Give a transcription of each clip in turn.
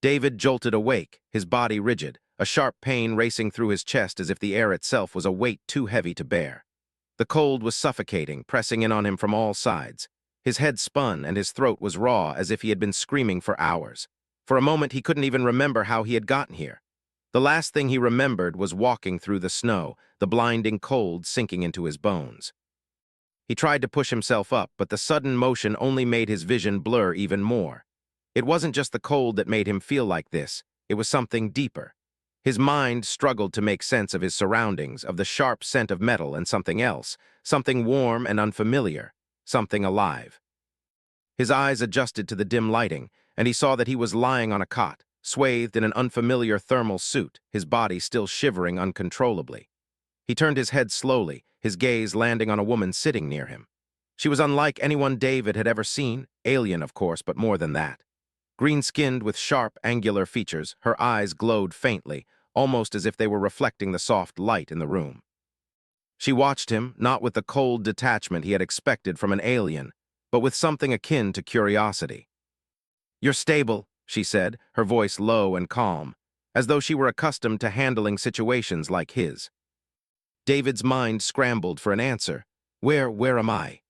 David jolted awake, his body rigid, a sharp pain racing through his chest as if the air itself was a weight too heavy to bear. The cold was suffocating, pressing in on him from all sides. His head spun and his throat was raw as if he had been screaming for hours. For a moment he couldn't even remember how he had gotten here. The last thing he remembered was walking through the snow, the blinding cold sinking into his bones. He tried to push himself up, but the sudden motion only made his vision blur even more. It wasn't just the cold that made him feel like this, it was something deeper. His mind struggled to make sense of his surroundings, of the sharp scent of metal and something else, something warm and unfamiliar, something alive. His eyes adjusted to the dim lighting, and he saw that he was lying on a cot, swathed in an unfamiliar thermal suit, his body still shivering uncontrollably. He turned his head slowly, his gaze landing on a woman sitting near him. She was unlike anyone David had ever seen, alien of course, but more than that. Green-skinned with sharp, angular features, her eyes glowed faintly, almost as if they were reflecting the soft light in the room. She watched him, not with the cold detachment he had expected from an alien, but with something akin to curiosity. "You're stable," she said, her voice low and calm, as though she were accustomed to handling situations like his. David's mind scrambled for an answer. Where am I?"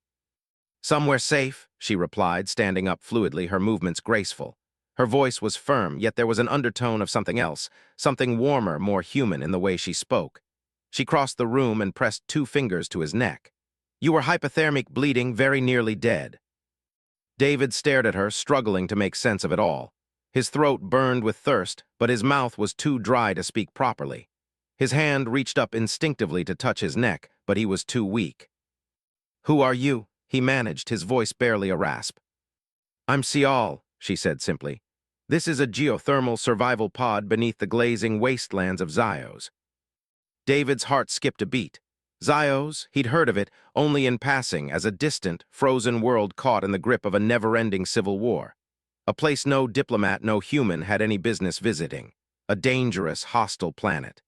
"Somewhere safe," she replied, standing up fluidly, her movements graceful. Her voice was firm, yet there was an undertone of something else, something warmer, more human in the way she spoke. She crossed the room and pressed 2 fingers to his neck. "You were hypothermic, bleeding, very nearly dead." David stared at her, struggling to make sense of it all. His throat burned with thirst, but his mouth was too dry to speak properly. His hand reached up instinctively to touch his neck, but he was too weak. "Who are you?" he managed, his voice barely a rasp. "I'm Xylos," she said simply. "This is a geothermal survival pod beneath the glazing wastelands of Xylos." David's heart skipped a beat. Xylos, he'd heard of it only in passing as a distant, frozen world caught in the grip of a never-ending civil war. A place no diplomat, no human had any business visiting. A dangerous, hostile planet.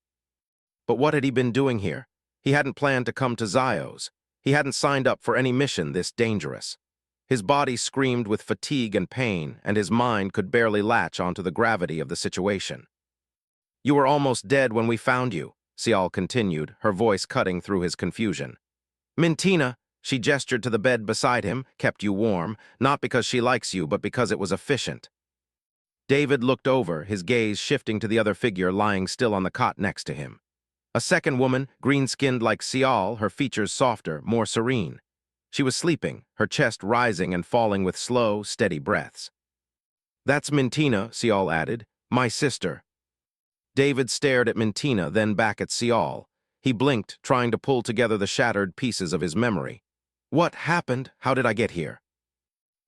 But what had he been doing here? He hadn't planned to come to Xylos. He hadn't signed up for any mission this dangerous. His body screamed with fatigue and pain, and his mind could barely latch onto the gravity of the situation. "You were almost dead when we found you," Xylos continued, her voice cutting through his confusion. "Mintina," she gestured to the bed beside him, "kept you warm, not because she likes you, but because it was efficient." David looked over, his gaze shifting to the other figure lying still on the cot next to him. A second woman, green-skinned like Xylos, her features softer, more serene. She was sleeping, her chest rising and falling with slow, steady breaths. "That's Mintina," Xylos added, "my sister." David stared at Mintina, then back at Xylos. He blinked, trying to pull together the shattered pieces of his memory. "What happened? How did I get here?"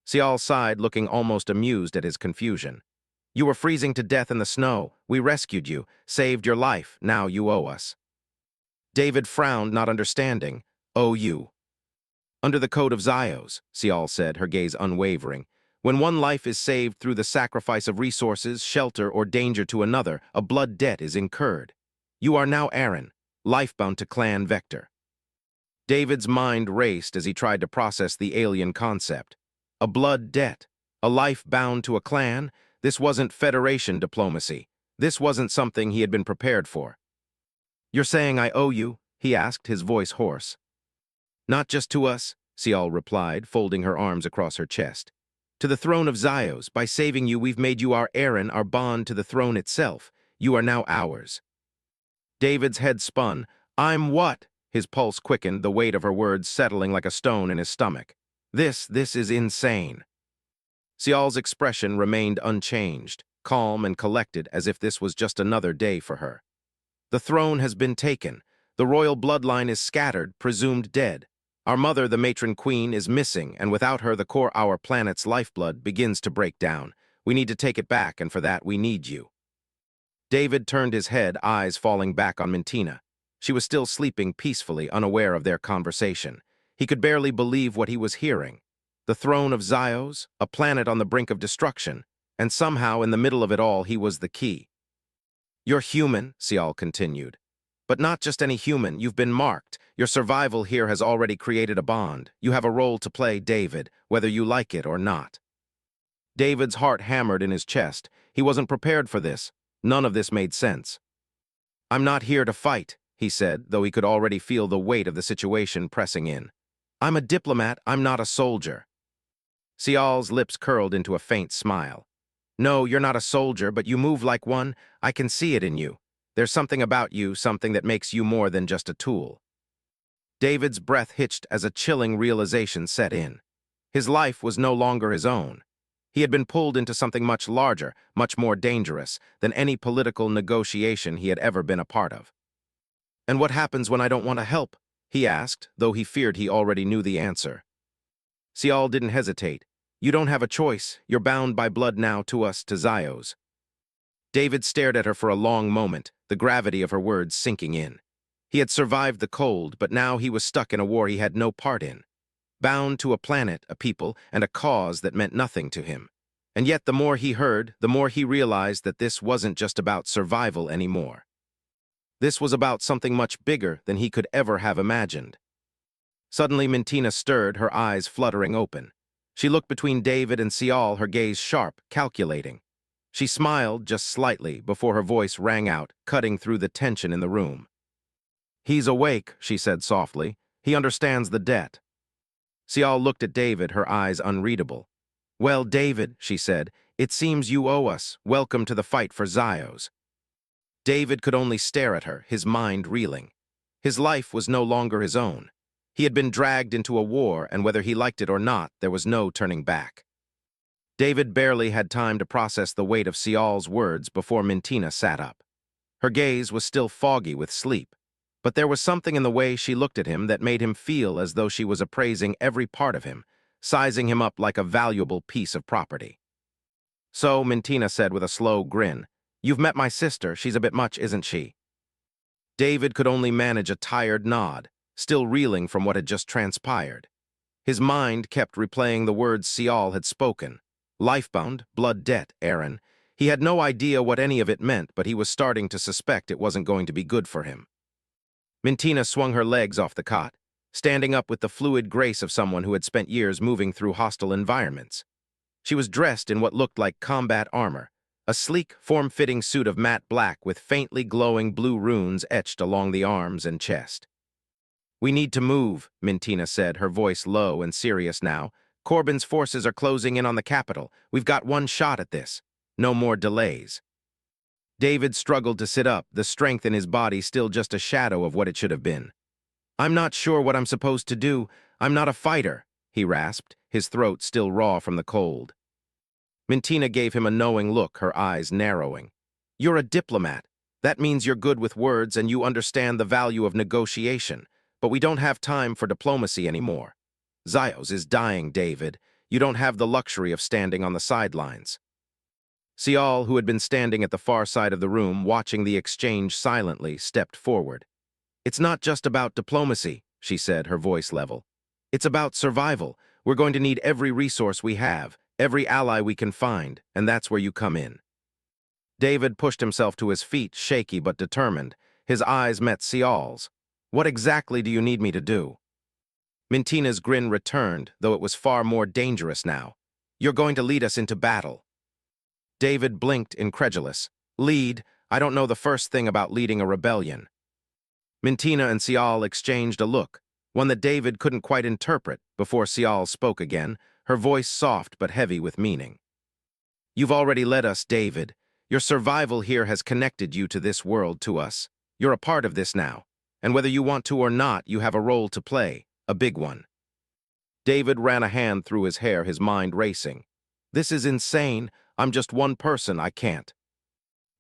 Xylos sighed, looking almost amused at his confusion. "You were freezing to death in the snow. We rescued you, saved your life. Now you owe us." David frowned, not understanding. "Owe you?" "Under the code of Xylos," Xylos said, her gaze unwavering, "when one life is saved through the sacrifice of resources, shelter, or danger to another, a blood debt is incurred. You are now Aren, lifebound to Clan Vector." David's mind raced as he tried to process the alien concept. A blood debt, a life bound to a clan. This wasn't Federation diplomacy. This wasn't something he had been prepared for. "You're saying I owe you?" he asked, his voice hoarse. "Not just to us," Xylos replied, folding her arms across her chest. "To the throne of Xylos. By saving you, we've made you our Aren, our bond to the throne itself. You are now ours." David's head spun. "I'm what?" His pulse quickened, the weight of her words settling like a stone in his stomach. This is insane." Xylos' expression remained unchanged, calm and collected as if this was just another day for her. "The throne has been taken. The royal bloodline is scattered, presumed dead. Our mother, the matron queen, is missing, and without her the core, our planet's lifeblood, begins to break down. We need to take it back, and for that we need you." David turned his head, eyes falling back on Mintina. She was still sleeping peacefully, unaware of their conversation. He could barely believe what he was hearing. The throne of Xylos, a planet on the brink of destruction, and somehow in the middle of it all he was the key. "You're human," Xylos continued. "But not just any human, you've been marked. Your survival here has already created a bond. You have a role to play, David, whether you like it or not." David's heart hammered in his chest. He wasn't prepared for this. None of this made sense. "I'm not here to fight," he said, though he could already feel the weight of the situation pressing in. "I'm a diplomat, I'm not a soldier." Sial's lips curled into a faint smile. "No, you're not a soldier, but you move like one. I can see it in you. There's something about you, something that makes you more than just a tool." David's breath hitched as a chilling realization set in. His life was no longer his own. He had been pulled into something much larger, much more dangerous than any political negotiation he had ever been a part of. "And what happens when I don't want to help?" he asked, though he feared he already knew the answer. Sial didn't hesitate. "You don't have a choice. You're bound by blood now to us, to Xylos." David stared at her for a long moment, the gravity of her words sinking in. He had survived the cold, but now he was stuck in a war he had no part in. Bound to a planet, a people, and a cause that meant nothing to him. And yet the more he heard, the more he realized that this wasn't just about survival anymore. This was about something much bigger than he could ever have imagined. Suddenly Mintina stirred, her eyes fluttering open. She looked between David and Sial, her gaze sharp, calculating. She smiled just slightly before her voice rang out, cutting through the tension in the room. "He's awake," she said softly. "He understands the debt." Sial looked at David, her eyes unreadable. "Well, David," she said, "it seems you owe us. Welcome to the fight for Xylos." David could only stare at her, his mind reeling. His life was no longer his own. He had been dragged into a war, and whether he liked it or not, there was no turning back. David barely had time to process the weight of Sial's words before Mintina sat up. Her gaze was still foggy with sleep, but there was something in the way she looked at him that made him feel as though she was appraising every part of him, sizing him up like a valuable piece of property. "So," Mintina said with a slow grin, "you've met my sister. She's a bit much, isn't she?" David could only manage a tired nod, still reeling from what had just transpired. His mind kept replaying the words Sial had spoken. Lifebound, blood debt, Aren. He had no idea what any of it meant, but he was starting to suspect it wasn't going to be good for him. Mintina swung her legs off the cot, standing up with the fluid grace of someone who had spent years moving through hostile environments. She was dressed in what looked like combat armor, a sleek, form-fitting suit of matte black with faintly glowing blue runes etched along the arms and chest. "We need to move," Mintina said, her voice low and serious now. "Korbin's forces are closing in on the capital. We've got one shot at this. No more delays." David struggled to sit up, the strength in his body still just a shadow of what it should have been. "I'm not sure what I'm supposed to do. I'm not a fighter," he rasped, his throat still raw from the cold. Mintina gave him a knowing look, her eyes narrowing. "You're a diplomat. That means you're good with words and you understand the value of negotiation. But we don't have time for diplomacy anymore. Xylos is dying, David. You don't have the luxury of standing on the sidelines." Sial, who had been standing at the far side of the room watching the exchange silently, stepped forward. "It's not just about diplomacy," she said, her voice level. "It's about survival. We're going to need every resource we have, every ally we can find, and that's where you come in." David pushed himself to his feet, shaky but determined. His eyes met Sial's. "What exactly do you need me to do?" Mintina's grin returned, though it was far more dangerous now. "You're going to lead us into battle." David blinked, incredulous. "Lead? I don't know the first thing about leading a rebellion." Mintina and Sial exchanged a look, one that David couldn't quite interpret, before Sial spoke again, her voice soft but heavy with meaning. "You've already led us, David. Your survival here has connected you to this world, to us. You're a part of this now. And whether you want to or not, you have a role to play, a big one." David ran a hand through his hair, his mind racing. "This is insane. I'm just one person. I can't."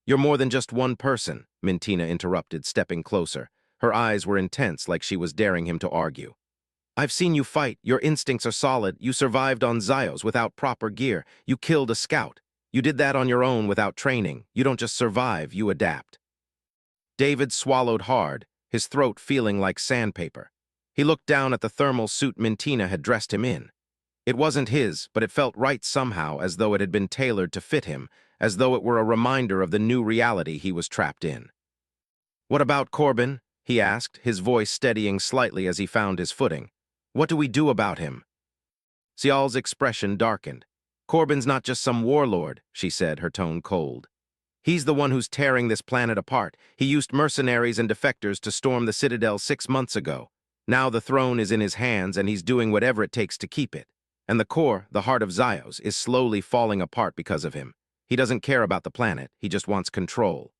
"You're more than just one person," Mintina interrupted, stepping closer. Her eyes were intense, like she was daring him to argue. "I've seen you fight. Your instincts are solid. You survived on Xylos without proper gear. You killed a scout. You did that on your own without training. You don't just survive, you adapt." David swallowed hard, his throat feeling like sandpaper. He looked down at the thermal suit Mintina had dressed him in. It wasn't his, but it felt right somehow, as though it had been tailored to fit him, as though it were a reminder of the new reality he was trapped in. "What about Korbin?" he asked, his voice steadying slightly as he found his footing. "What do we do about him?" Sial's expression darkened. Korbin's not just some warlord, she said, her tone cold. He's the one who's tearing this planet apart. He used mercenaries and defectors to storm the Citadel 6 months ago. Now the throne is in his hands and he's doing whatever it takes to keep it. And the core, the heart of Xylos, is slowly falling apart because of him. He doesn't care about the planet, he just wants control.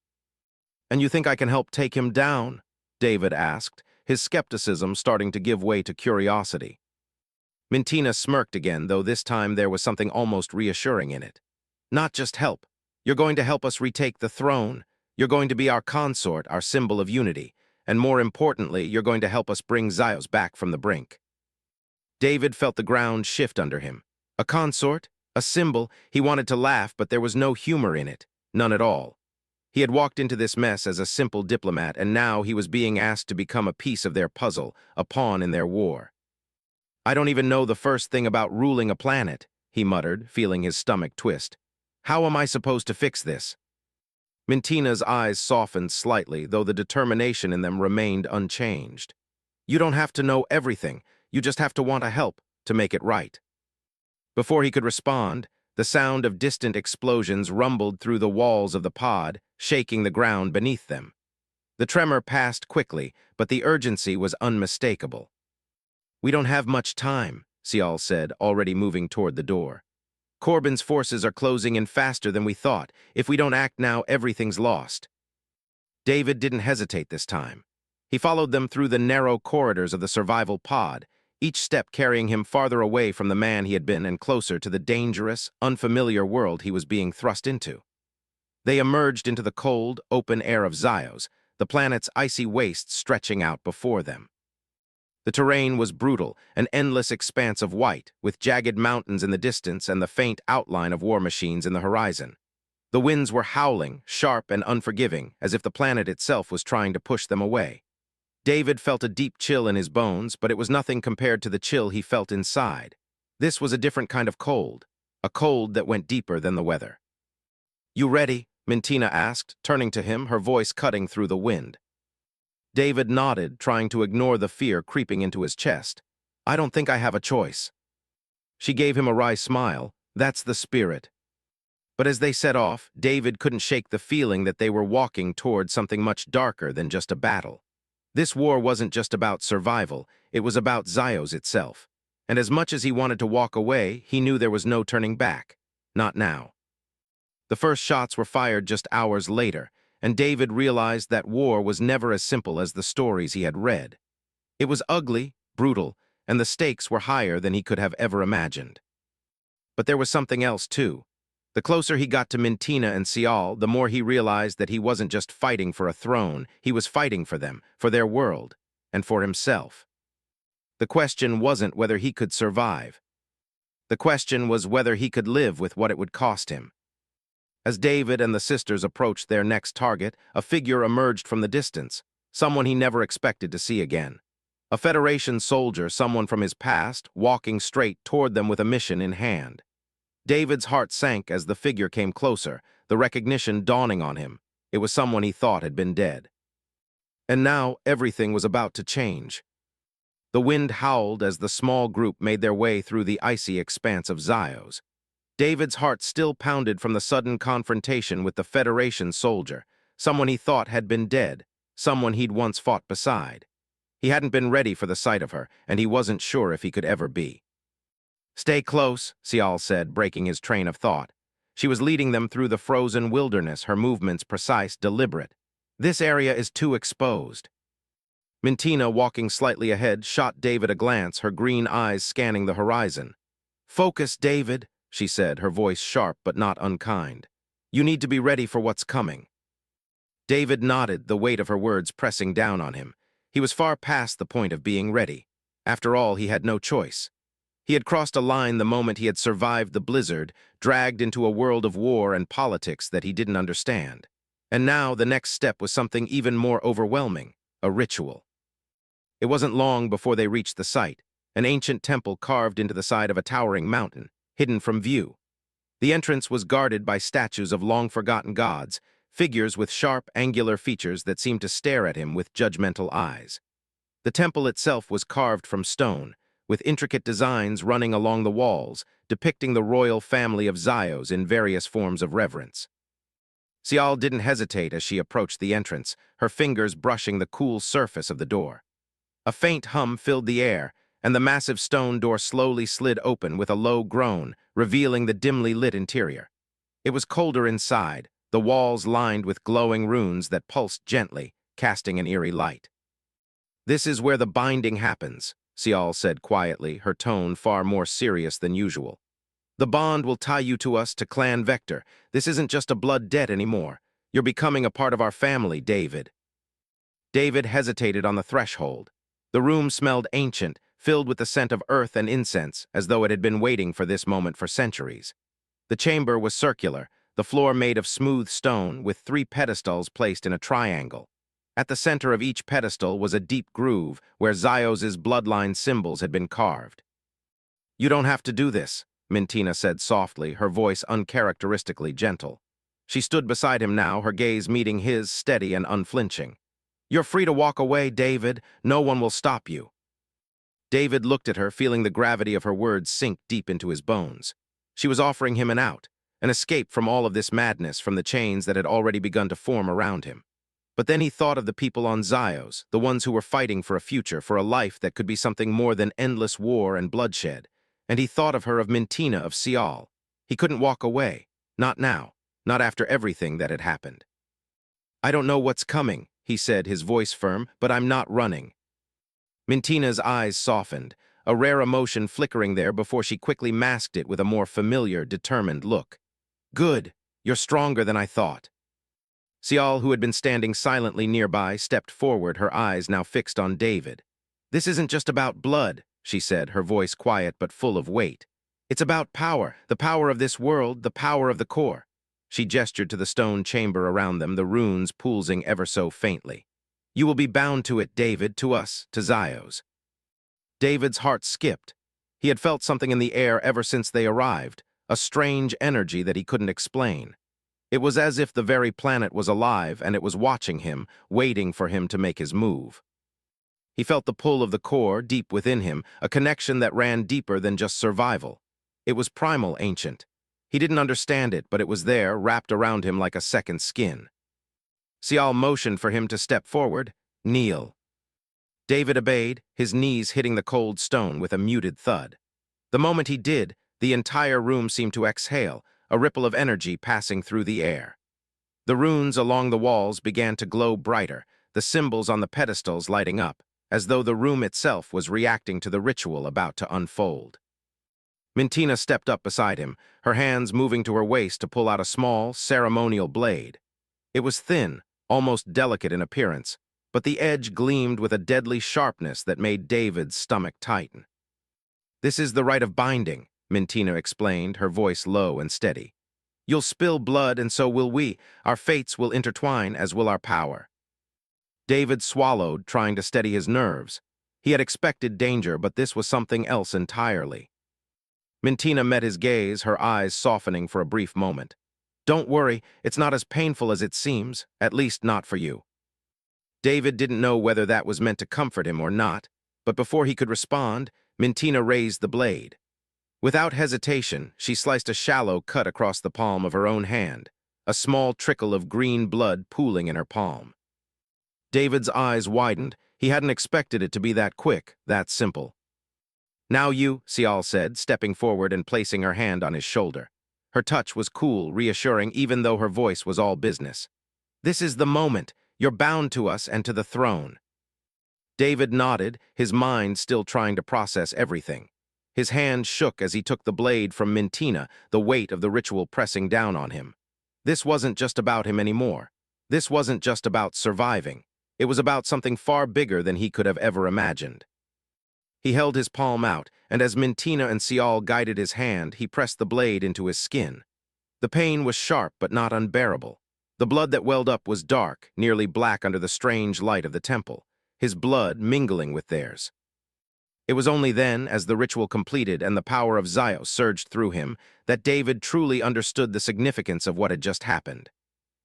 And you think I can help take him down? David asked, his skepticism starting to give way to curiosity. Mintina smirked again, though this time there was something almost reassuring in it. Not just help. You're going to help us retake the throne. You're going to be our consort, our symbol of unity. And more importantly, you're going to help us bring Xylos back from the brink. David felt the ground shift under him. A consort? A symbol? He wanted to laugh, but there was no humor in it. None at all. He had walked into this mess as a simple diplomat, and now he was being asked to become a piece of their puzzle, a pawn in their war. I don't even know the first thing about ruling a planet, he muttered, feeling his stomach twist. How am I supposed to fix this? Mintina's eyes softened slightly, though the determination in them remained unchanged. You don't have to know everything. You just have to want to help to make it right. Before he could respond, the sound of distant explosions rumbled through the walls of the pod, shaking the ground beneath them. The tremor passed quickly, but the urgency was unmistakable. We don't have much time, Xylos said, already moving toward the door. Korbin's forces are closing in faster than we thought. If we don't act now, everything's lost. David didn't hesitate this time. He followed them through the narrow corridors of the survival pod, each step carrying him farther away from the man he had been and closer to the dangerous, unfamiliar world he was being thrust into. They emerged into the cold, open air of Xylos, the planet's icy wastes stretching out before them. The terrain was brutal, an endless expanse of white, with jagged mountains in the distance and the faint outline of war machines in the horizon. The winds were howling, sharp and unforgiving, as if the planet itself was trying to push them away. David felt a deep chill in his bones, but it was nothing compared to the chill he felt inside. This was a different kind of cold, a cold that went deeper than the weather. You ready? Mintina asked, turning to him, her voice cutting through the wind. David nodded, trying to ignore the fear creeping into his chest. I don't think I have a choice. She gave him a wry smile. That's the spirit. But as they set off, David couldn't shake the feeling that they were walking toward something much darker than just a battle. This war wasn't just about survival, it was about Xylos itself. And as much as he wanted to walk away, he knew there was no turning back. Not now. The first shots were fired just hours later, and David realized that war was never as simple as the stories he had read. It was ugly, brutal, and the stakes were higher than he could have ever imagined. But there was something else, too. The closer he got to Mintina and Xylos, the more he realized that he wasn't just fighting for a throne, he was fighting for them, for their world, and for himself. The question wasn't whether he could survive. The question was whether he could live with what it would cost him. As David and the sisters approached their next target, a figure emerged from the distance, someone he never expected to see again. A Federation soldier, someone from his past, walking straight toward them with a mission in hand. David's heart sank as the figure came closer, the recognition dawning on him. It was someone he thought had been dead. And now everything was about to change. The wind howled as the small group made their way through the icy expanse of Xylos. David's heart still pounded from the sudden confrontation with the Federation soldier, someone he thought had been dead, someone he'd once fought beside. He hadn't been ready for the sight of her, and he wasn't sure if he could ever be. Stay close, Xylos said, breaking his train of thought. She was leading them through the frozen wilderness, her movements precise, deliberate. This area is too exposed. Mintina, walking slightly ahead, shot David a glance, her green eyes scanning the horizon. Focus, David, she said, her voice sharp but not unkind. You need to be ready for what's coming. David nodded, the weight of her words pressing down on him. He was far past the point of being ready. After all, he had no choice. He had crossed a line the moment he had survived the blizzard, dragged into a world of war and politics that he didn't understand. And now the next step was something even more overwhelming, a ritual. It wasn't long before they reached the site, an ancient temple carved into the side of a towering mountain, hidden from view. The entrance was guarded by statues of long-forgotten gods, figures with sharp, angular features that seemed to stare at him with judgmental eyes. The temple itself was carved from stone, with intricate designs running along the walls, depicting the royal family of Xylos in various forms of reverence. Sial didn't hesitate as she approached the entrance, her fingers brushing the cool surface of the door. A faint hum filled the air, and the massive stone door slowly slid open with a low groan, revealing the dimly lit interior. It was colder inside, the walls lined with glowing runes that pulsed gently, casting an eerie light. "This is where the binding happens," Sial said quietly, her tone far more serious than usual. "The bond will tie you to us, to Clan Vector. This isn't just a blood debt anymore. You're becoming a part of our family, David." David hesitated on the threshold. The room smelled ancient, filled with the scent of earth and incense, as though it had been waiting for this moment for centuries. The chamber was circular, the floor made of smooth stone, with 3 pedestals placed in a triangle. At the center of each pedestal was a deep groove where Xylos' bloodline symbols had been carved. "You don't have to do this," Mintina said softly, her voice uncharacteristically gentle. She stood beside him now, her gaze meeting his, steady and unflinching. "You're free to walk away, David. No one will stop you." David looked at her, feeling the gravity of her words sink deep into his bones. She was offering him an out, an escape from all of this madness, from the chains that had already begun to form around him. But then he thought of the people on Xylos, the ones who were fighting for a future, for a life that could be something more than endless war and bloodshed. And he thought of her, of Mintina, of Sial. He couldn't walk away. Not now. Not after everything that had happened. "I don't know what's coming," he said, his voice firm, "but I'm not running." Mintina's eyes softened, a rare emotion flickering there before she quickly masked it with a more familiar, determined look. "Good. You're stronger than I thought." Sial, who had been standing silently nearby, stepped forward, her eyes now fixed on David. "This isn't just about blood," she said, her voice quiet but full of weight. "It's about power, the power of this world, the power of the core." She gestured to the stone chamber around them, the runes pulsing ever so faintly. "You will be bound to it, David, to us, to Xylos." David's heart skipped. He had felt something in the air ever since they arrived, a strange energy that he couldn't explain. It was as if the very planet was alive and it was watching him, waiting for him to make his move. He felt the pull of the core deep within him, a connection that ran deeper than just survival. It was primal, ancient. He didn't understand it, but it was there, wrapped around him like a second skin. Sial motioned for him to step forward. "Kneel." David obeyed, his knees hitting the cold stone with a muted thud. The moment he did, the entire room seemed to exhale, a ripple of energy passing through the air. The runes along the walls began to glow brighter, the symbols on the pedestals lighting up, as though the room itself was reacting to the ritual about to unfold. Mintina stepped up beside him, her hands moving to her waist to pull out a small, ceremonial blade. It was thin, almost delicate in appearance, but the edge gleamed with a deadly sharpness that made David's stomach tighten. "This is the rite of binding," Mintina explained, her voice low and steady. "You'll spill blood, and so will we. Our fates will intertwine, as will our power." David swallowed, trying to steady his nerves. He had expected danger, but this was something else entirely. Mintina met his gaze, her eyes softening for a brief moment. "Don't worry, it's not as painful as it seems, at least not for you." David didn't know whether that was meant to comfort him or not, but before he could respond, Mintina raised the blade. Without hesitation, she sliced a shallow cut across the palm of her own hand, a small trickle of green blood pooling in her palm. David's eyes widened. He hadn't expected it to be that quick, that simple. "Now you," Sial said, stepping forward and placing her hand on his shoulder. Her touch was cool, reassuring, even though her voice was all business. "This is the moment. You're bound to us and to the throne." David nodded, his mind still trying to process everything. His hand shook as he took the blade from Mintina, the weight of the ritual pressing down on him. This wasn't just about him anymore. This wasn't just about surviving. It was about something far bigger than he could have ever imagined. He held his palm out, and as Mintina and Sial guided his hand, he pressed the blade into his skin. The pain was sharp but not unbearable. The blood that welled up was dark, nearly black under the strange light of the temple, his blood mingling with theirs. It was only then, as the ritual completed and the power of Xylos surged through him, that David truly understood the significance of what had just happened.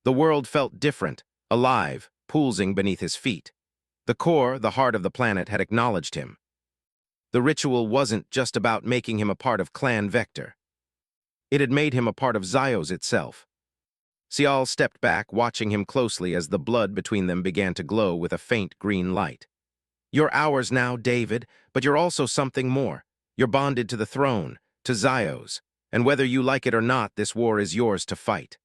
The world felt different, alive, pulsing beneath his feet. The core, the heart of the planet, had acknowledged him. The ritual wasn't just about making him a part of Clan Vector. It had made him a part of Xylos itself. Sial stepped back, watching him closely as the blood between them began to glow with a faint green light. "You're ours now, David, but you're also something more. You're bonded to the throne, to Xylos, and whether you like it or not, this war is yours to fight."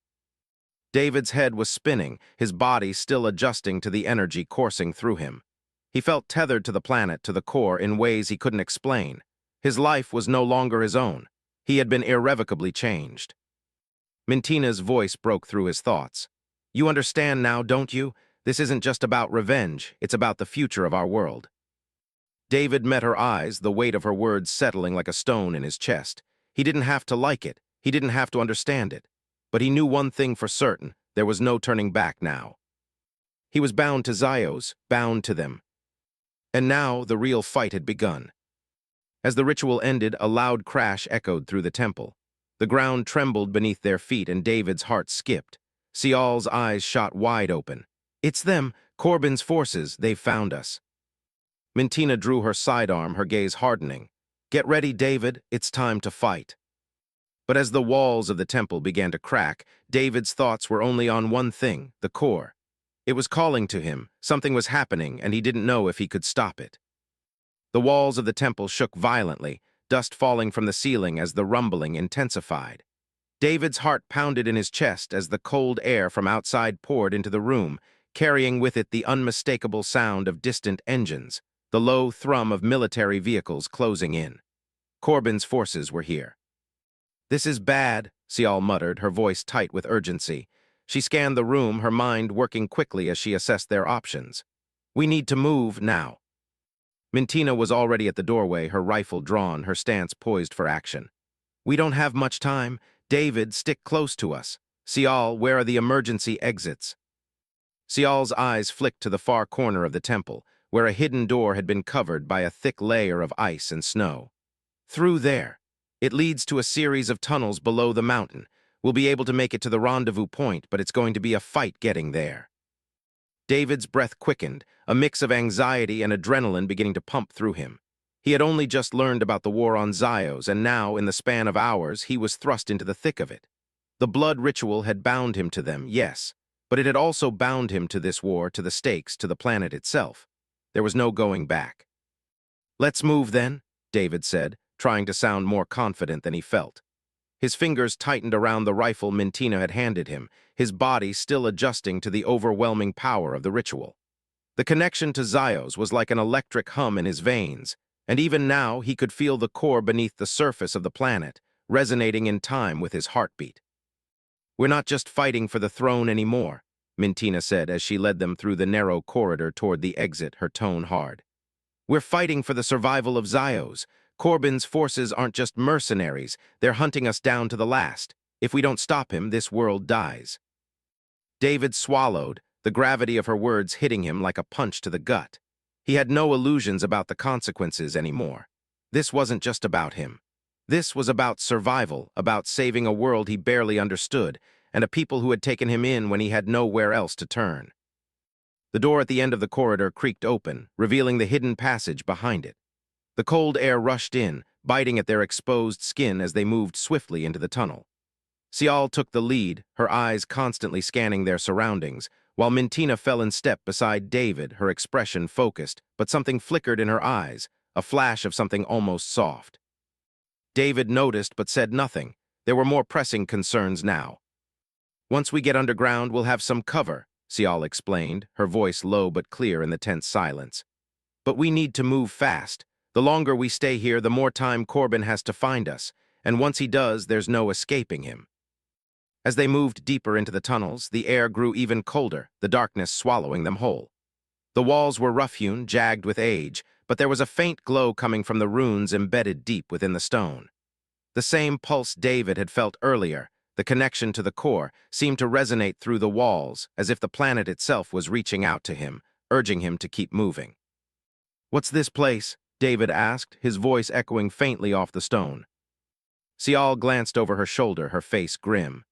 David's head was spinning, his body still adjusting to the energy coursing through him. He felt tethered to the planet, to the core, in ways he couldn't explain. His life was no longer his own. He had been irrevocably changed. Mintina's voice broke through his thoughts. "You understand now, don't you? This isn't just about revenge, it's about the future of our world." David met her eyes, the weight of her words settling like a stone in his chest. He didn't have to like it, he didn't have to understand it. But he knew one thing for certain: there was no turning back now. He was bound to Xylos, bound to them. And now the real fight had begun. As the ritual ended, a loud crash echoed through the temple. The ground trembled beneath their feet and David's heart skipped. Sial's eyes shot wide open. "It's them, Korbin's forces, they've found us." Mintina drew her sidearm, her gaze hardening. "Get ready, David, it's time to fight." But as the walls of the temple began to crack, David's thoughts were only on one thing: the core. It was calling to him, something was happening, and he didn't know if he could stop it. The walls of the temple shook violently, dust falling from the ceiling as the rumbling intensified. David's heart pounded in his chest as the cold air from outside poured into the room, carrying with it the unmistakable sound of distant engines, the low thrum of military vehicles closing in. Korbin's forces were here. "This is bad," Sial muttered, her voice tight with urgency. She scanned the room, her mind working quickly as she assessed their options. "We need to move now." Mintina was already at the doorway, her rifle drawn, her stance poised for action. "We don't have much time. David, stick close to us. Sial, where are the emergency exits?" Sial's eyes flicked to the far corner of the temple, where a hidden door had been covered by a thick layer of ice and snow. "Through there. It leads to a series of tunnels below the mountain. We'll be able to make it to the rendezvous point, but it's going to be a fight getting there." David's breath quickened, a mix of anxiety and adrenaline beginning to pump through him. He had only just learned about the war on Xylos, and now, in the span of hours, he was thrust into the thick of it. The blood ritual had bound him to them, yes, but it had also bound him to this war, to the stakes, to the planet itself. There was no going back. "Let's move, then," David said, trying to sound more confident than he felt. His fingers tightened around the rifle Mintina had handed him, his body still adjusting to the overwhelming power of the ritual. The connection to Xylos was like an electric hum in his veins, and even now he could feel the core beneath the surface of the planet, resonating in time with his heartbeat. "We're not just fighting for the throne anymore," Mintina said as she led them through the narrow corridor toward the exit, her tone hard. "We're fighting for the survival of Xylos. Korbin's forces aren't just mercenaries, they're hunting us down to the last. If we don't stop him, this world dies." David swallowed, the gravity of her words hitting him like a punch to the gut. He had no illusions about the consequences anymore. This wasn't just about him. This was about survival, about saving a world he barely understood, and a people who had taken him in when he had nowhere else to turn. The door at the end of the corridor creaked open, revealing the hidden passage behind it. The cold air rushed in, biting at their exposed skin as they moved swiftly into the tunnel. Sial took the lead, her eyes constantly scanning their surroundings, while Mintina fell in step beside David, her expression focused, but something flickered in her eyes, a flash of something almost soft. David noticed but said nothing. There were more pressing concerns now. "Once we get underground, we'll have some cover," Sial explained, her voice low but clear in the tense silence. "But we need to move fast. The longer we stay here, the more time Korbin has to find us, and once he does, there's no escaping him." As they moved deeper into the tunnels, the air grew even colder, the darkness swallowing them whole. The walls were rough-hewn, jagged with age, but there was a faint glow coming from the runes embedded deep within the stone. The same pulse David had felt earlier, the connection to the core, seemed to resonate through the walls, as if the planet itself was reaching out to him, urging him to keep moving. "What's this place?" David asked, his voice echoing faintly off the stone. Sial glanced over her shoulder, her face grim.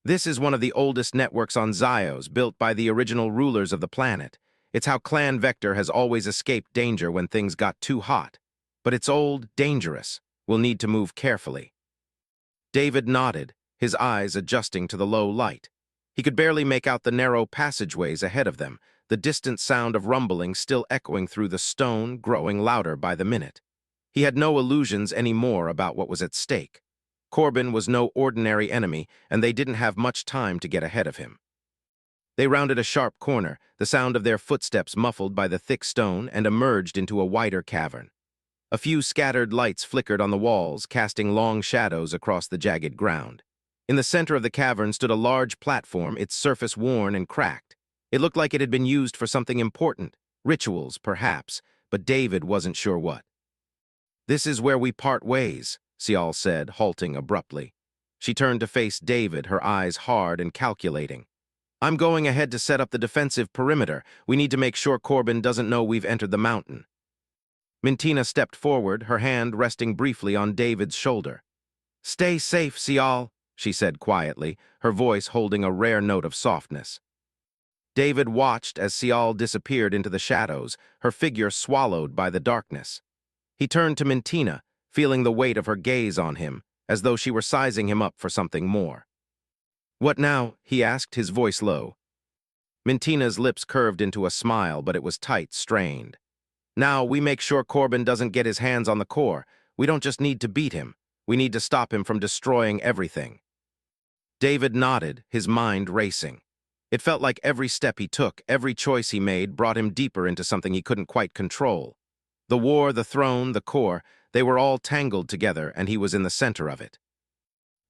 "This is one of the oldest networks on Xylos, built by the original rulers of the planet. It's how Clan Vector has always escaped danger when things got too hot. But it's old, dangerous. We'll need to move carefully. David nodded, his eyes adjusting to the low light. He could barely make out the narrow passageways ahead of them, the distant sound of rumbling still echoing through the stone, growing louder by the minute. He had no illusions anymore about what was at stake. Korbin was no ordinary enemy, and they didn't have much time to get ahead of him. They rounded a sharp corner, the sound of their footsteps muffled by the thick stone, and emerged into a wider cavern. A few scattered lights flickered on the walls, casting long shadows across the jagged ground. In the center of the cavern stood a large platform, its surface worn and cracked. It looked like it had been used for something important, rituals, perhaps, but David wasn't sure what. "This is where we part ways," Xylos said, halting abruptly. She turned to face David, her eyes hard and calculating. "I'm going ahead to set up the defensive perimeter. We need to make sure Korbin doesn't know we've entered the mountain." Mintina stepped forward, her hand resting briefly on David's shoulder. "Stay safe, Xylos," she said quietly, her voice holding a rare note of softness. David watched as Xylos disappeared into the shadows, her figure swallowed by the darkness. He turned to Mintina, feeling the weight of her gaze on him, as though she were sizing him up for something more. "What now?" he asked, his voice low. Mintina's lips curved into a smile, but it was tight, strained. "Now, we make sure Korbin doesn't get his hands on the core. We don't just need to beat him. We need to stop him from destroying everything." David nodded, his mind racing. It felt like every step he took, every choice he made, brought him deeper into something he couldn't quite control. The war, the throne, the core, they were all tangled together, and he was in the center of it.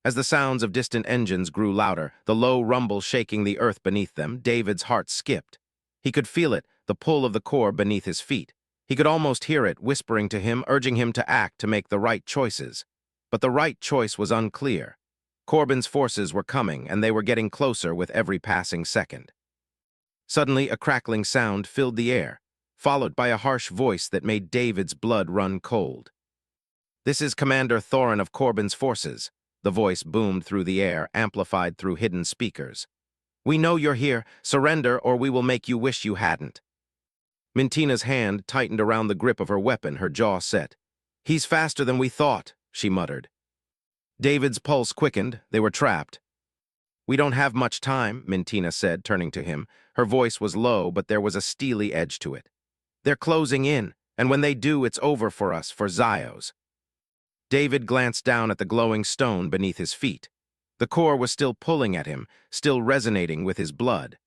As the sounds of distant engines grew louder, the low rumble shaking the earth beneath them, David's heart skipped. He could feel it, the pull of the core beneath his feet. He could almost hear it, whispering to him, urging him to act, to make the right choices. But the right choice was unclear. Korbin's forces were coming, and they were getting closer with every passing second. Suddenly, a crackling sound filled the air, followed by a harsh voice that made David's blood run cold. "This is Commander Thorin of Korbin's forces," the voice boomed through the air, amplified through hidden speakers. "We know you're here. Surrender, or we will make you wish you hadn't." Mintina's hand tightened around the grip of her weapon, her jaw set. "He's faster than we thought," she muttered. David's pulse quickened. They were trapped. "We don't have much time," Mintina said, turning to him. Her voice was low, but there was a steely edge to it. "They're closing in, and when they do, it's over for us, for Xylos." David glanced down at the glowing stone beneath his feet. The core was still pulling at him, still resonating with his blood.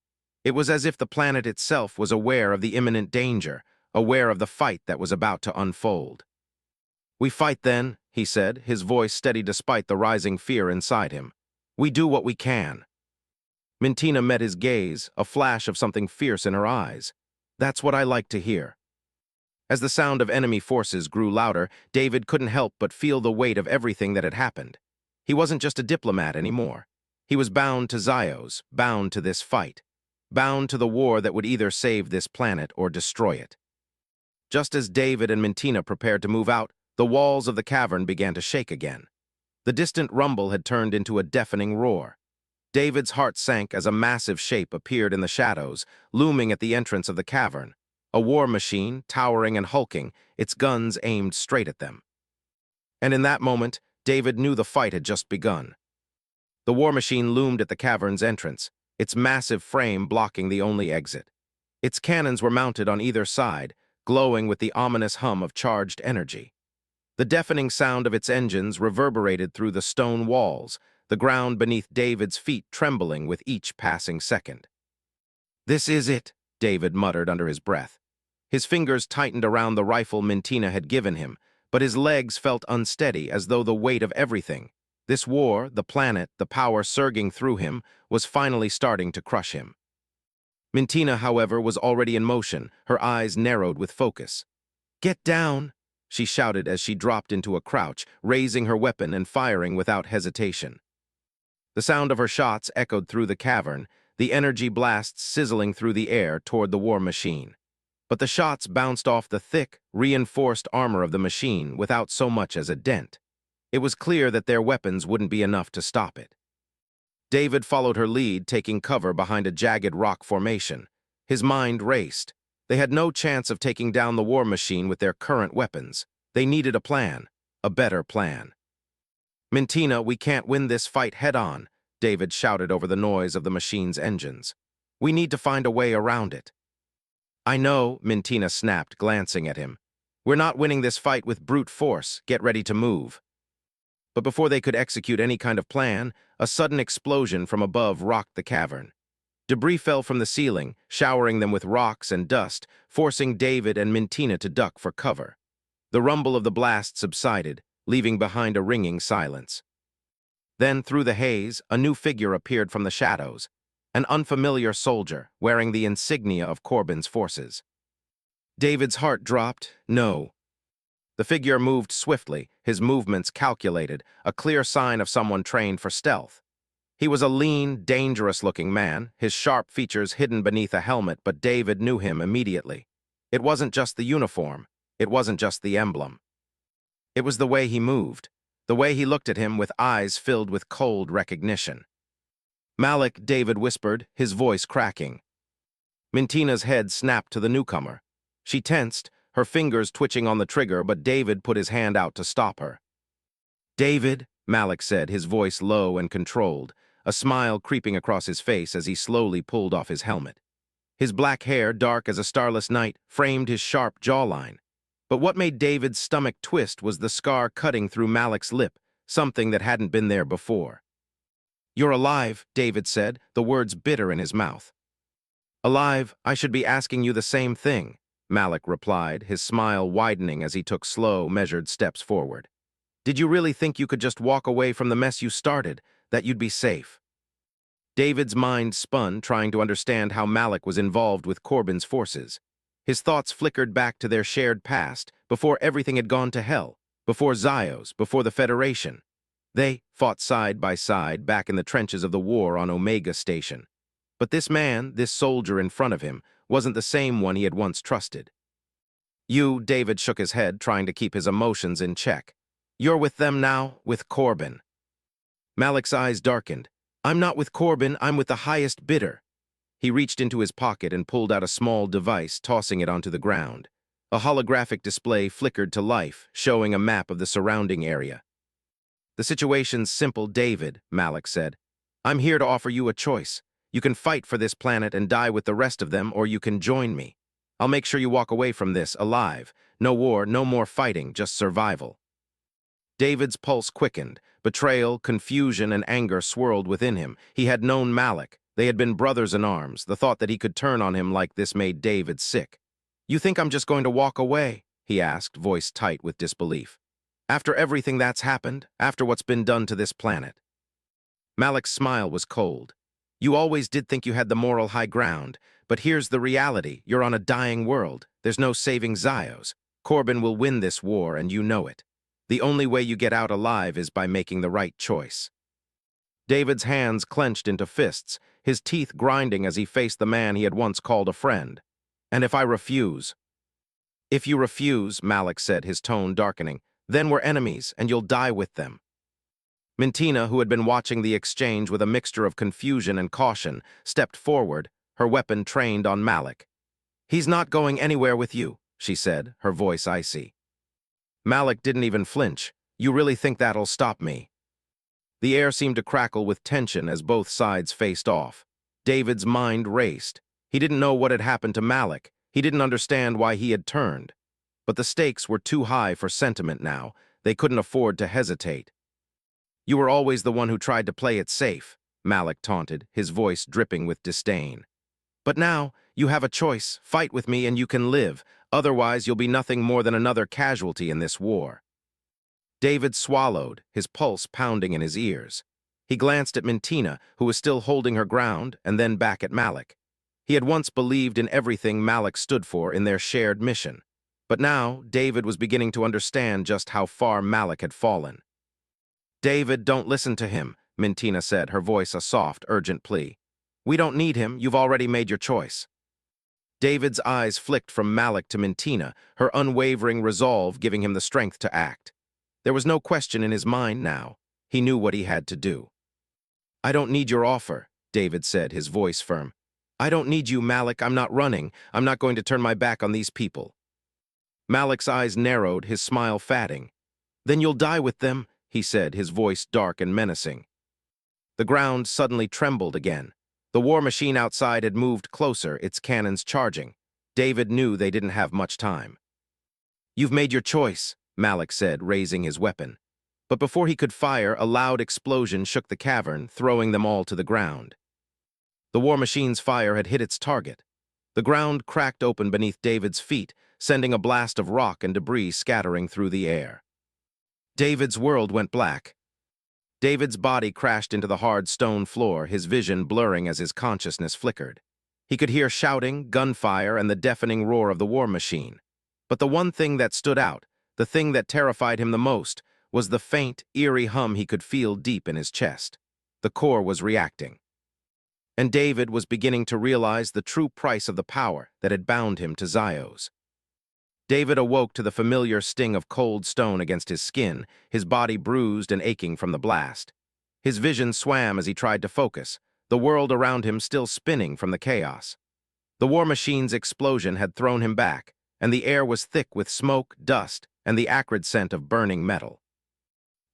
It was as if the planet itself was aware of the imminent danger, aware of the fight that was about to unfold. "We fight then," he said, his voice steady despite the rising fear inside him. "We do what we can." Mintina met his gaze, a flash of something fierce in her eyes. "That's what I like to hear." As the sound of enemy forces grew louder, David couldn't help but feel the weight of everything that had happened. He wasn't just a diplomat anymore. He was bound to Xylos, bound to this fight, bound to the war that would either save this planet or destroy it. Just as David and Mintina prepared to move out, the walls of the cavern began to shake again. The distant rumble had turned into a deafening roar. David's heart sank as a massive shape appeared in the shadows, looming at the entrance of the cavern. A war machine, towering and hulking, its guns aimed straight at them. And in that moment, David knew the fight had just begun. The war machine loomed at the cavern's entrance, its massive frame blocking the only exit. Its cannons were mounted on either side, glowing with the ominous hum of charged energy. The deafening sound of its engines reverberated through the stone walls, the ground beneath David's feet trembling with each passing second. "This is it," David muttered under his breath. His fingers tightened around the rifle Mintina had given him, but his legs felt unsteady as though the weight of everything, this war, the planet, the power surging through him, was finally starting to crush him. Mintina, however, was already in motion, her eyes narrowed with focus. "Get down!" she shouted as she dropped into a crouch, raising her weapon and firing without hesitation. The sound of her shots echoed through the cavern, the energy blasts sizzling through the air toward the war machine. But the shots bounced off the thick, reinforced armor of the machine without so much as a dent. It was clear that their weapons wouldn't be enough to stop it. David followed her lead, taking cover behind a jagged rock formation. His mind raced. They had no chance of taking down the war machine with their current weapons. They needed a plan, a better plan. Mintina, we can't win this fight head-on, David shouted over the noise of the machine's engines. We need to find a way around it. I know, Mintina snapped, glancing at him. We're not winning this fight with brute force. Get ready to move. But before they could execute any kind of plan, a sudden explosion from above rocked the cavern. Debris fell from the ceiling, showering them with rocks and dust, forcing David and Mintina to duck for cover. The rumble of the blast subsided, leaving behind a ringing silence. Then, through the haze, a new figure appeared from the shadows, an unfamiliar soldier wearing the insignia of Korbin's forces. David's heart dropped. No. The figure moved swiftly, his movements calculated, a clear sign of someone trained for stealth. He was a lean, dangerous-looking man, his sharp features hidden beneath a helmet, but David knew him immediately. It wasn't just the uniform. It wasn't just the emblem. It was the way he moved, the way he looked at him with eyes filled with cold recognition. Malik, David whispered, his voice cracking. Mintina's head snapped to the newcomer. She tensed, her fingers twitching on the trigger, but David put his hand out to stop her. David, Malik said, his voice low and controlled, a smile creeping across his face as he slowly pulled off his helmet. His black hair, dark as a starless night, framed his sharp jawline. But what made David's stomach twist was the scar cutting through Malik's lip, something that hadn't been there before. You're alive, David said, the words bitter in his mouth. Alive, I should be asking you the same thing, Malik replied, his smile widening as he took slow, measured steps forward. Did you really think you could just walk away from the mess you started, that you'd be safe? David's mind spun, trying to understand how Malik was involved with Korbin's forces. His thoughts flickered back to their shared past, before everything had gone to hell, before Xylos, before the Federation. They fought side by side back in the trenches of the war on Omega Station. But this man, this soldier in front of him, wasn't the same one he had once trusted. David shook his head, trying to keep his emotions in check. You're with them now, with Korbin. Malik's eyes darkened. I'm not with Korbin, I'm with the highest bidder. He reached into his pocket and pulled out a small device, tossing it onto the ground. A holographic display flickered to life, showing a map of the surrounding area. The situation's simple, David, Malik said. I'm here to offer you a choice. You can fight for this planet and die with the rest of them, or you can join me. I'll make sure you walk away from this alive. No war, no more fighting, just survival. David's pulse quickened. Betrayal, confusion, and anger swirled within him. He had known Malik. They had been brothers in arms. The thought that he could turn on him like this made David sick. You think I'm just going to walk away? He asked, voice tight with disbelief. After everything that's happened, after what's been done to this planet. Malik's smile was cold. You always did think you had the moral high ground, but here's the reality. You're on a dying world. There's no saving Xylos. Korbin will win this war, and you know it. The only way you get out alive is by making the right choice. David's hands clenched into fists, his teeth grinding as he faced the man he had once called a friend. And if I refuse? If you refuse, Malik said, his tone darkening, then we're enemies, and you'll die with them. Mintina, who had been watching the exchange with a mixture of confusion and caution, stepped forward, her weapon trained on Malik. He's not going anywhere with you, she said, her voice icy. Malik didn't even flinch. You really think that'll stop me? The air seemed to crackle with tension as both sides faced off. David's mind raced. He didn't know what had happened to Malik. He didn't understand why he had turned. But the stakes were too high for sentiment now. They couldn't afford to hesitate. You were always the one who tried to play it safe, Malik taunted, his voice dripping with disdain. But now, you have a choice. Fight with me and you can live. Otherwise, you'll be nothing more than another casualty in this war. David swallowed, his pulse pounding in his ears. He glanced at Mintina, who was still holding her ground, and then back at Malik. He had once believed in everything Malik stood for in their shared mission. But now, David was beginning to understand just how far Malik had fallen. David, don't listen to him, Mintina said, her voice a soft, urgent plea. We don't need him. You've already made your choice. David's eyes flicked from Malik to Mintina, her unwavering resolve giving him the strength to act. There was no question in his mind now. He knew what he had to do. I don't need your offer, David said, his voice firm. I don't need you, Malik. I'm not running. I'm not going to turn my back on these people. Malik's eyes narrowed, his smile fatting. "Then you'll die with them," he said, his voice dark and menacing. The ground suddenly trembled again. The war machine outside had moved closer, its cannons charging. David knew they didn't have much time. "You've made your choice," Malik said, raising his weapon. But before he could fire, a loud explosion shook the cavern, throwing them all to the ground. The war machine's fire had hit its target. The ground cracked open beneath David's feet, sending a blast of rock and debris scattering through the air. David's world went black. David's body crashed into the hard stone floor, his vision blurring as his consciousness flickered. He could hear shouting, gunfire, and the deafening roar of the war machine. But the one thing that stood out, the thing that terrified him the most, was the faint, eerie hum he could feel deep in his chest. The core was reacting. And David was beginning to realize the true price of the power that had bound him to Xylos. David awoke to the familiar sting of cold stone against his skin, his body bruised and aching from the blast. His vision swam as he tried to focus, the world around him still spinning from the chaos. The war machine's explosion had thrown him back, and the air was thick with smoke, dust, and the acrid scent of burning metal.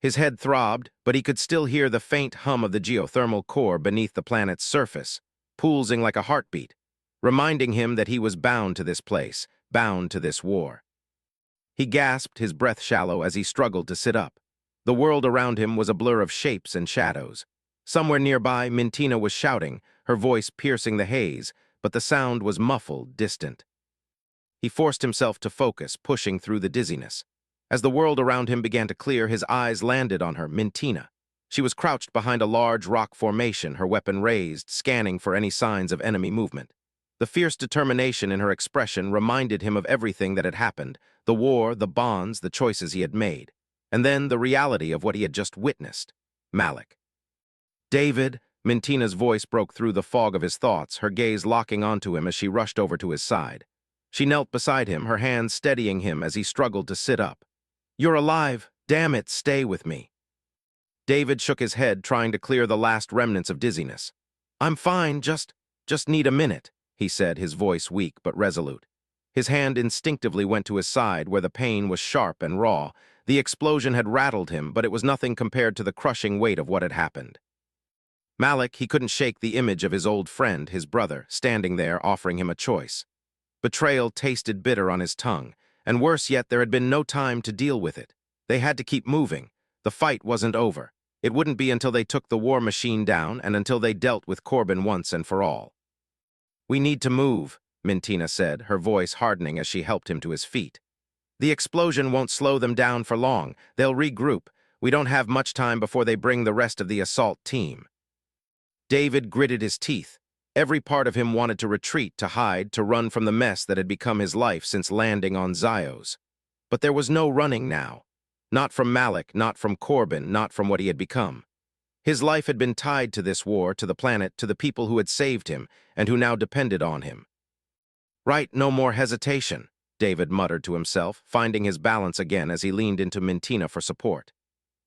His head throbbed, but he could still hear the faint hum of the geothermal core beneath the planet's surface, pulsing like a heartbeat, reminding him that he was bound to this place, bound to this war. He gasped, his breath shallow, as he struggled to sit up. The world around him was a blur of shapes and shadows. Somewhere nearby, Mintina was shouting, her voice piercing the haze, but the sound was muffled, distant. He forced himself to focus, pushing through the dizziness. As the world around him began to clear, his eyes landed on her, Mintina. She was crouched behind a large rock formation, her weapon raised, scanning for any signs of enemy movement. The fierce determination in her expression reminded him of everything that had happened, the war, the bonds, the choices he had made. And then the reality of what he had just witnessed. Malik. "David," Mintina's voice broke through the fog of his thoughts, her gaze locking onto him as she rushed over to his side. She knelt beside him, her hands steadying him as he struggled to sit up. "You're alive. Damn it, stay with me." David shook his head, trying to clear the last remnants of dizziness. "I'm fine, just need a minute," he said, his voice weak but resolute. His hand instinctively went to his side, where the pain was sharp and raw. The explosion had rattled him, but it was nothing compared to the crushing weight of what had happened. Malik, he couldn't shake the image of his old friend, his brother, standing there offering him a choice. Betrayal tasted bitter on his tongue, and worse yet, there had been no time to deal with it. They had to keep moving. The fight wasn't over. It wouldn't be until they took the war machine down and until they dealt with Korbin once and for all. "We need to move," Mintina said, her voice hardening as she helped him to his feet. "The explosion won't slow them down for long. They'll regroup. We don't have much time before they bring the rest of the assault team." David gritted his teeth. Every part of him wanted to retreat, to hide, to run from the mess that had become his life since landing on Xylos. But there was no running now. Not from Malik, not from Korbin, not from what he had become. His life had been tied to this war, to the planet, to the people who had saved him, and who now depended on him. "Right, no more hesitation," David muttered to himself, finding his balance again as he leaned into Mintina for support.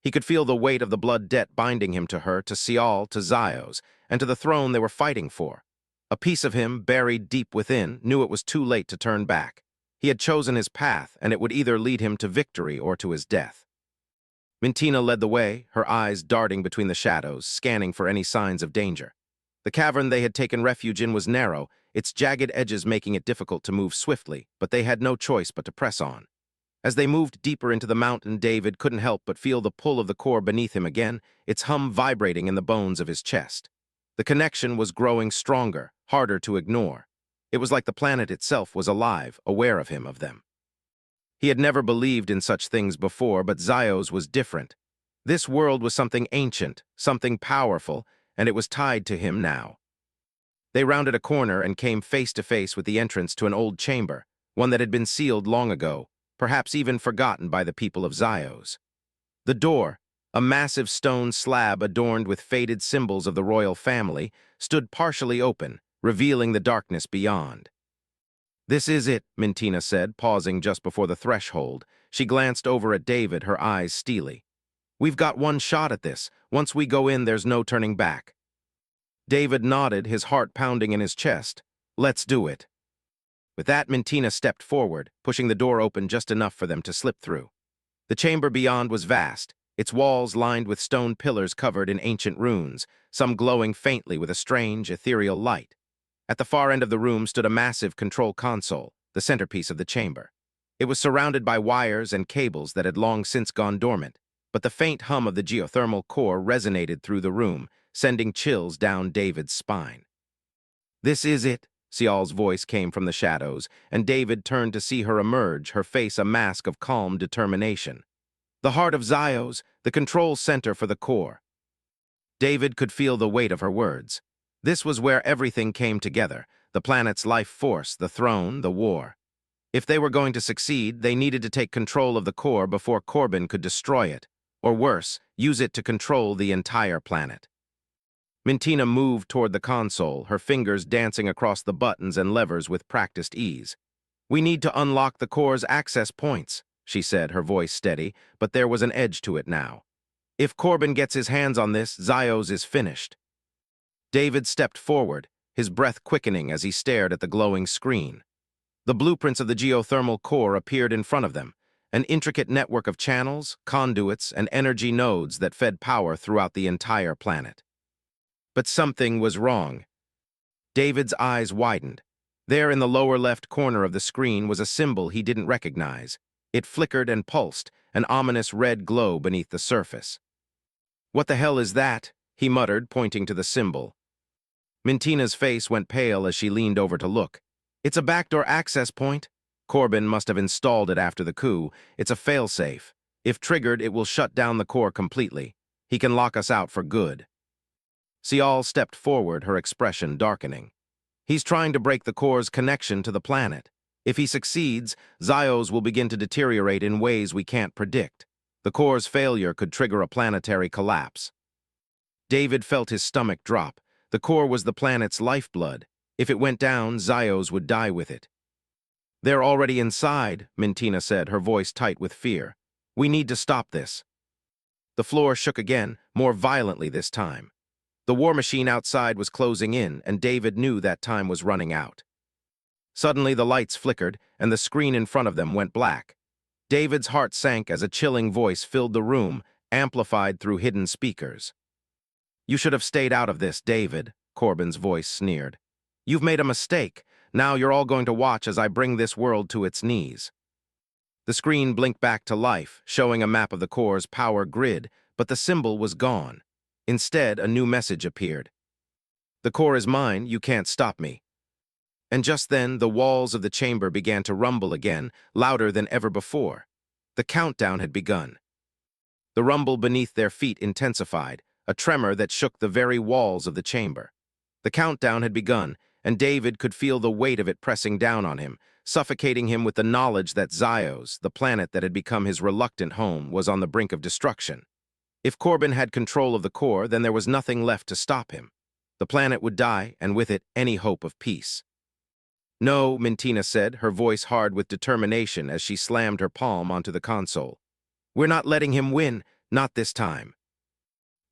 He could feel the weight of the blood debt binding him to her, to Sial, to Xylos, and to the throne they were fighting for. A piece of him, buried deep within, knew it was too late to turn back. He had chosen his path, and it would either lead him to victory or to his death. Mintina led the way, her eyes darting between the shadows, scanning for any signs of danger. The cavern they had taken refuge in was narrow, its jagged edges making it difficult to move swiftly, but they had no choice but to press on. As they moved deeper into the mountain, David couldn't help but feel the pull of the core beneath him again, its hum vibrating in the bones of his chest. The connection was growing stronger, harder to ignore. It was like the planet itself was alive, aware of him, of them. He had never believed in such things before, but Xylos was different. This world was something ancient, something powerful, and it was tied to him now. They rounded a corner and came face to face with the entrance to an old chamber, one that had been sealed long ago, perhaps even forgotten by the people of Xylos. The door, a massive stone slab adorned with faded symbols of the royal family, stood partially open, revealing the darkness beyond. "This is it," Mintina said, pausing just before the threshold. She glanced over at David, her eyes steely. "We've got one shot at this. Once we go in, there's no turning back." David nodded, his heart pounding in his chest. "Let's do it." With that, Mintina stepped forward, pushing the door open just enough for them to slip through. The chamber beyond was vast, its walls lined with stone pillars covered in ancient runes, some glowing faintly with a strange, ethereal light. At the far end of the room stood a massive control console, the centerpiece of the chamber. It was surrounded by wires and cables that had long since gone dormant, but the faint hum of the geothermal core resonated through the room, sending chills down David's spine. "This is it," Sial's voice came from the shadows, and David turned to see her emerge, her face a mask of calm determination. "The heart of Xylos, the control center for the core." David could feel the weight of her words. This was where everything came together, the planet's life force, the throne, the war. If they were going to succeed, they needed to take control of the core before Korbin could destroy it, or worse, use it to control the entire planet. Mintina moved toward the console, her fingers dancing across the buttons and levers with practiced ease. "We need to unlock the core's access points," she said, her voice steady, but there was an edge to it now. "If Korbin gets his hands on this, Xylos is finished." David stepped forward, his breath quickening as he stared at the glowing screen. The blueprints of the geothermal core appeared in front of them, an intricate network of channels, conduits, and energy nodes that fed power throughout the entire planet. But something was wrong. David's eyes widened. There in the lower left corner of the screen was a symbol he didn't recognize. It flickered and pulsed, an ominous red glow beneath the surface. "What the hell is that?" he muttered, pointing to the symbol. Mintina's face went pale as she leaned over to look. "It's a backdoor access point. Korbin must have installed it after the coup. It's a failsafe. If triggered, it will shut down the core completely. He can lock us out for good." Sial stepped forward, her expression darkening. "He's trying to break the core's connection to the planet. If he succeeds, Xylos will begin to deteriorate in ways we can't predict. The core's failure could trigger a planetary collapse." David felt his stomach drop. The core was the planet's lifeblood. If it went down, Xylos would die with it. "They're already inside," Mintina said, her voice tight with fear. "We need to stop this." The floor shook again, more violently this time. The war machine outside was closing in, and David knew that time was running out. Suddenly, the lights flickered, and the screen in front of them went black. David's heart sank as a chilling voice filled the room, amplified through hidden speakers. "You should have stayed out of this, David," Korbin's voice sneered. "You've made a mistake. Now you're all going to watch as I bring this world to its knees." The screen blinked back to life, showing a map of the core's power grid, but the symbol was gone. Instead, a new message appeared. "The core is mine, you can't stop me." And just then, the walls of the chamber began to rumble again, louder than ever before. The countdown had begun. The rumble beneath their feet intensified, a tremor that shook the very walls of the chamber. The countdown had begun, and David could feel the weight of it pressing down on him, suffocating him with the knowledge that Xylos, the planet that had become his reluctant home, was on the brink of destruction. If Korbin had control of the core, then there was nothing left to stop him. The planet would die, and with it, any hope of peace. "No," Mintina said, her voice hard with determination as she slammed her palm onto the console. "We're not letting him win, not this time."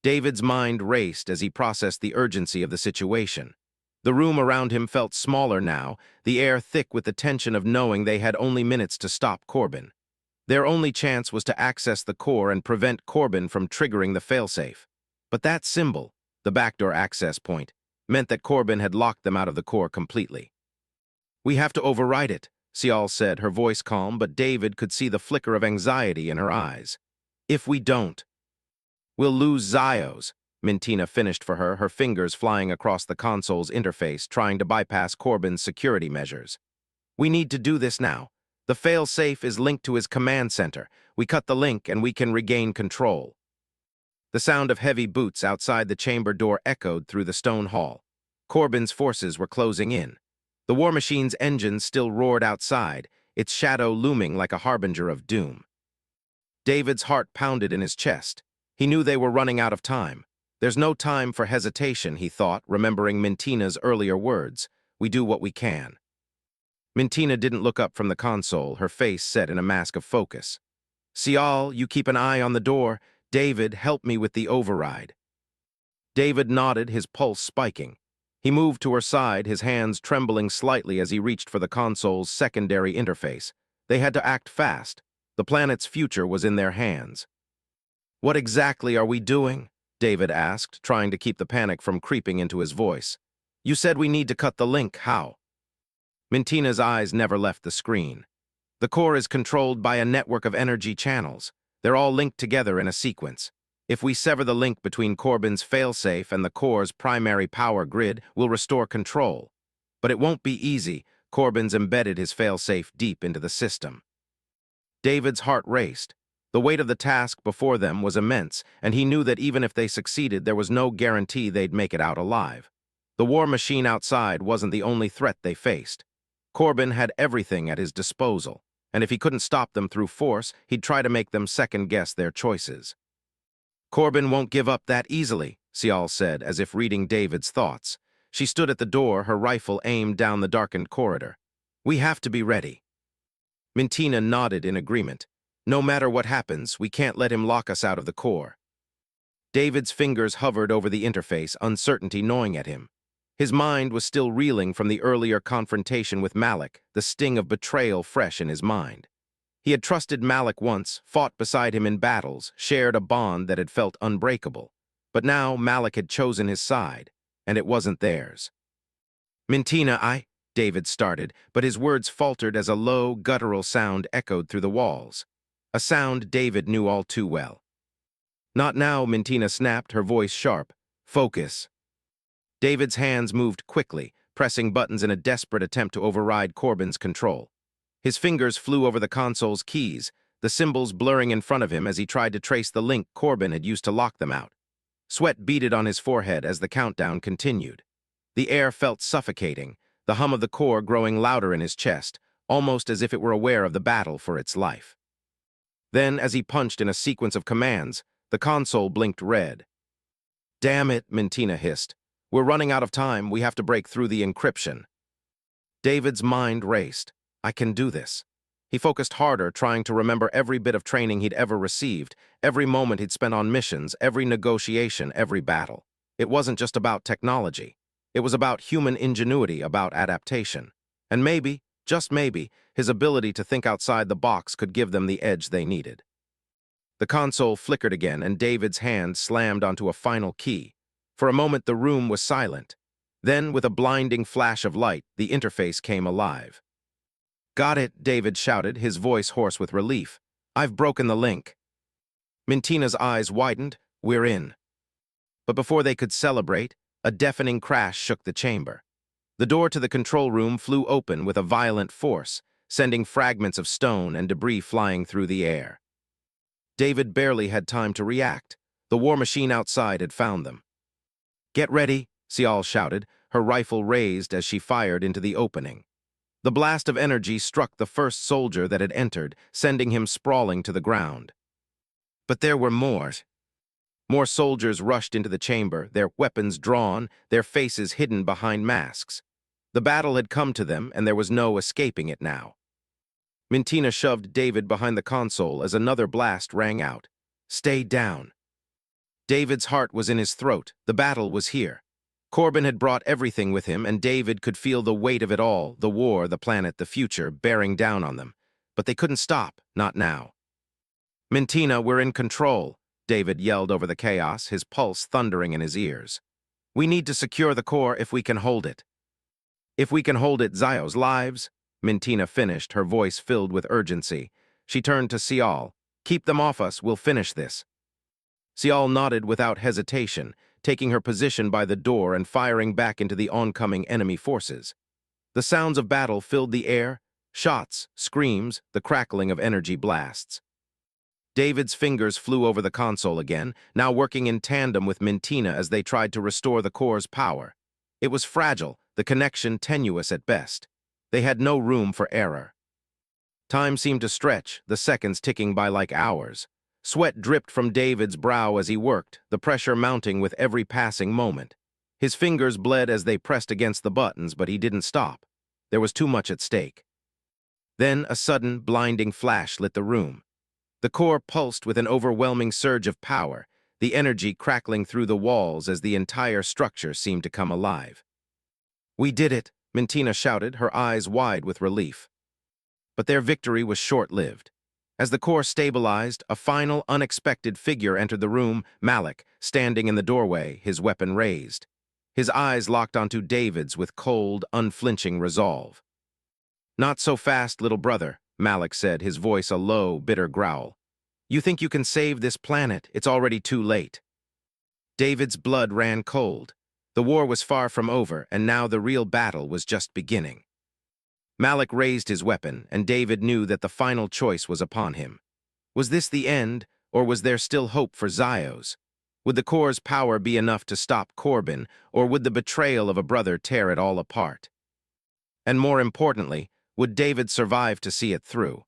David's mind raced as he processed the urgency of the situation. The room around him felt smaller now, the air thick with the tension of knowing they had only minutes to stop Korbin. Their only chance was to access the core and prevent Korbin from triggering the failsafe. But that symbol, the backdoor access point, meant that Korbin had locked them out of the core completely. "We have to override it," Sial said, her voice calm, but David could see the flicker of anxiety in her eyes. "If we don't, we'll lose Xylos," Mintina finished for her, her fingers flying across the console's interface, trying to bypass Korbin's security measures. "We need to do this now. The fail-safe is linked to his command center. We cut the link and we can regain control." The sound of heavy boots outside the chamber door echoed through the stone hall. Korbin's forces were closing in. The war machine's engines still roared outside, its shadow looming like a harbinger of doom. David's heart pounded in his chest. He knew they were running out of time. "There's no time for hesitation," he thought, remembering Mintina's earlier words. "We do what we can." Mintina didn't look up from the console, her face set in a mask of focus. "Sial, you keep an eye on the door. David, help me with the override." David nodded, his pulse spiking. He moved to her side, his hands trembling slightly as he reached for the console's secondary interface. They had to act fast. The planet's future was in their hands. "What exactly are we doing?" David asked, trying to keep the panic from creeping into his voice. "You said we need to cut the link. How?" Mintina's eyes never left the screen. "The core is controlled by a network of energy channels. They're all linked together in a sequence. If we sever the link between Korbin's failsafe and the core's primary power grid, we'll restore control. But it won't be easy. Korbin's embedded his failsafe deep into the system." David's heart raced. The weight of the task before them was immense, and he knew that even if they succeeded, there was no guarantee they'd make it out alive. The war machine outside wasn't the only threat they faced. Korbin had everything at his disposal, and if he couldn't stop them through force, he'd try to make them second-guess their choices. "Korbin won't give up that easily," Xylos said, as if reading David's thoughts. She stood at the door, her rifle aimed down the darkened corridor. "We have to be ready." Mintina nodded in agreement. "No matter what happens, we can't let him lock us out of the core." David's fingers hovered over the interface, uncertainty gnawing at him. His mind was still reeling from the earlier confrontation with Malik, the sting of betrayal fresh in his mind. He had trusted Malik once, fought beside him in battles, shared a bond that had felt unbreakable. But now Malik had chosen his side, and it wasn't theirs. "Mintina, David started, but his words faltered as a low, guttural sound echoed through the walls. A sound David knew all too well. "Not now," Mintina snapped, her voice sharp. "Focus." David's hands moved quickly, pressing buttons in a desperate attempt to override Korbin's control. His fingers flew over the console's keys, the symbols blurring in front of him as he tried to trace the link Korbin had used to lock them out. Sweat beaded on his forehead as the countdown continued. The air felt suffocating, the hum of the core growing louder in his chest, almost as if it were aware of the battle for its life. Then, as he punched in a sequence of commands, the console blinked red. "Damn it," Mintina hissed. "We're running out of time. We have to break through the encryption." David's mind raced. I can do this. He focused harder, trying to remember every bit of training he'd ever received, every moment he'd spent on missions, every negotiation, every battle. It wasn't just about technology. It was about human ingenuity, about adaptation. And maybe, just maybe, his ability to think outside the box could give them the edge they needed. The console flickered again, and David's hand slammed onto a final key. For a moment, the room was silent. Then, with a blinding flash of light, the interface came alive. "Got it," David shouted, his voice hoarse with relief. "I've broken the link." Mintina's eyes widened. "We're in." But before they could celebrate, a deafening crash shook the chamber. The door to the control room flew open with a violent force, sending fragments of stone and debris flying through the air. David barely had time to react. The war machine outside had found them. "Get ready," Xylos shouted, her rifle raised as she fired into the opening. The blast of energy struck the first soldier that had entered, sending him sprawling to the ground. But there were more. More soldiers rushed into the chamber, their weapons drawn, their faces hidden behind masks. The battle had come to them, and there was no escaping it now. Mintina shoved David behind the console as another blast rang out. "Stay down." David's heart was in his throat. The battle was here. Korbin had brought everything with him, and David could feel the weight of it all, the war, the planet, the future, bearing down on them. But they couldn't stop, not now. "Mintina, we're in control," David yelled over the chaos, his pulse thundering in his ears. "We need to secure the core if we can hold it." "If we can hold it, Xylos' lives," Mintina finished, her voice filled with urgency. She turned to Xylos. "Keep them off us, we'll finish this." Xylos nodded without hesitation, taking her position by the door and firing back into the oncoming enemy forces. The sounds of battle filled the air, shots, screams, the crackling of energy blasts. David's fingers flew over the console again, now working in tandem with Mintina as they tried to restore the core's power. It was fragile, the connection tenuous at best. They had no room for error. Time seemed to stretch, the seconds ticking by like hours. Sweat dripped from David's brow as he worked, the pressure mounting with every passing moment. His fingers bled as they pressed against the buttons, but he didn't stop. There was too much at stake. Then a sudden, blinding flash lit the room. The core pulsed with an overwhelming surge of power, the energy crackling through the walls as the entire structure seemed to come alive. "We did it," Mintina shouted, her eyes wide with relief. But their victory was short-lived. As the core stabilized, a final, unexpected figure entered the room, Malik, standing in the doorway, his weapon raised. His eyes locked onto David's with cold, unflinching resolve. "Not so fast, little brother," Malik said, his voice a low, bitter growl. "You think you can save this planet? It's already too late." David's blood ran cold. The war was far from over, and now the real battle was just beginning. Malik raised his weapon, and David knew that the final choice was upon him. Was this the end, or was there still hope for Xylos? Would the core's power be enough to stop Korbin, or would the betrayal of a brother tear it all apart? And more importantly, would David survive to see it through?